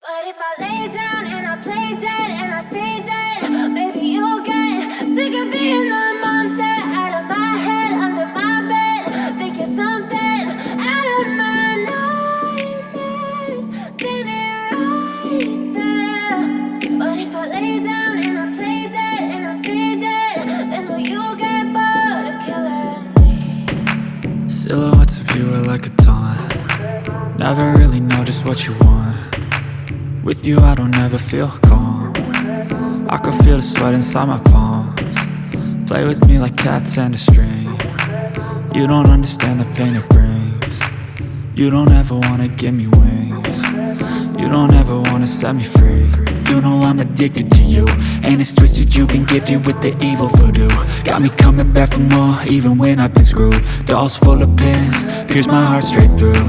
But if I lay down and I play dead and I stay dead, maybe you'll get sick of being the monster out of my head, under my bed. Think you're something out of my nightmares, standing right there. But if I lay down and I play dead and I stay dead, then will you get bored of killing me? Silhouettes of you are like a taunt. Never really know just what you want. With you I don't ever feel calm. I can feel the sweat inside my palms. Play with me like cats and a string. You don't understand the pain it brings. You don't ever wanna give me wings. You don't ever wanna set me free. You know I'm addicted to you, and it's twisted, you've been gifted with the evil voodoo. Got me coming back for more, even when I've been screwed. Dolls full of pins, pierce my heart straight through.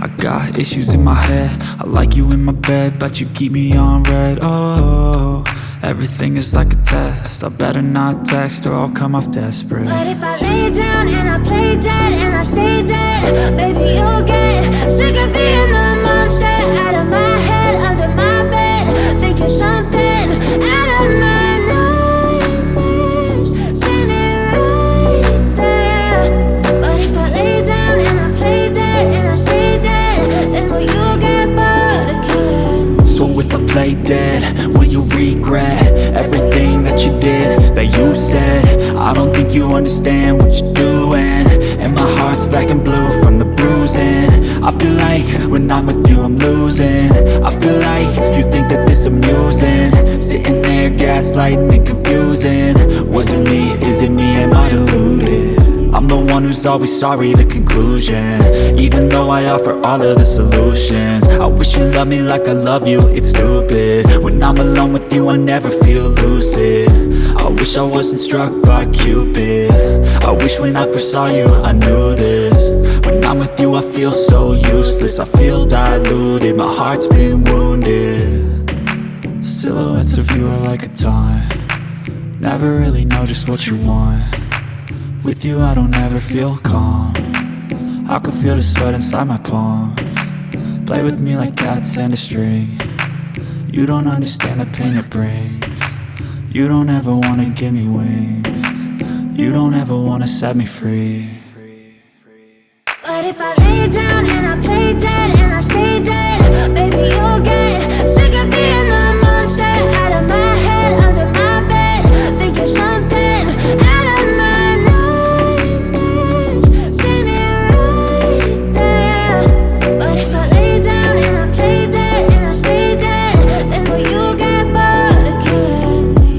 I got issues in my head, I like you in my bed, but you keep me on red. Oh, everything is like a test. I better not text or I'll come off desperate. But if I lay down and I play dead and I stay dead, baby you'll get sick of being the monster out of my head, under my bed. Think you're something out of my nightmares, standing right there. But if I lay down and I play dead and I stay dead, then will you get bored of killing me? So if I play dead, will you regret everything that you did, that you said? I don't think you understand what you're doing, and my heart's black and blue from the bruising. I feel like when I'm with you I'm losing. I feel like you think that this amusing, sitting there gaslighting and confusing. Was it me? Is it me? Am I deluded? I'm the one who's always sorry, the conclusion. Even though I offer all of the solutions, I wish you loved me like I love you, it's stupid. When I'm alone with you I never feel lucid. I wish I wasn't struck by Cupid. I wish when I first saw you I knew this. When I'm with you I feel so useless, I feel diluted, my heart's been wounded. Silhouettes of you are like a taunt. Never really know just what you want. With you I don't ever feel calm. I can feel the sweat inside my palms. Play with me like cats and a string. You don't understand the pain it brings. You don't ever wanna give me wings. You don't ever wanna set me free. But if I lay down and I play dead and I stay dead, baby you'll get sick of being the monster out of my head, under my bed. Think you're something out of my nightmares, standing right there. But if I lay down and I play dead and I stay dead, then will you get bored of killing me?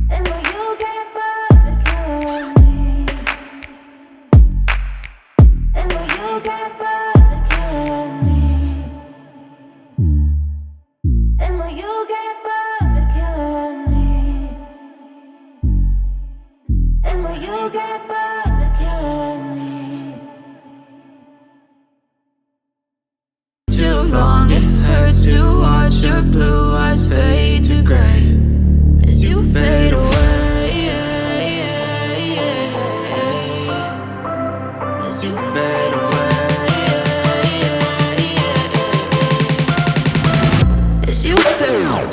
Then will you get bored of killing me? Then will you get bored of killing me? Then will you get bored of killing me? Then will you get bored of killing me? Too long it hurts to watch your blue eyes fade to gray as you fade away, as you fade away, as you fade away.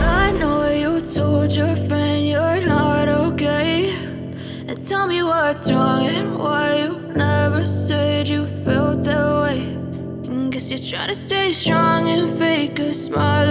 I know you told your friend you're not okay, and tell me what's wrong and why you never smile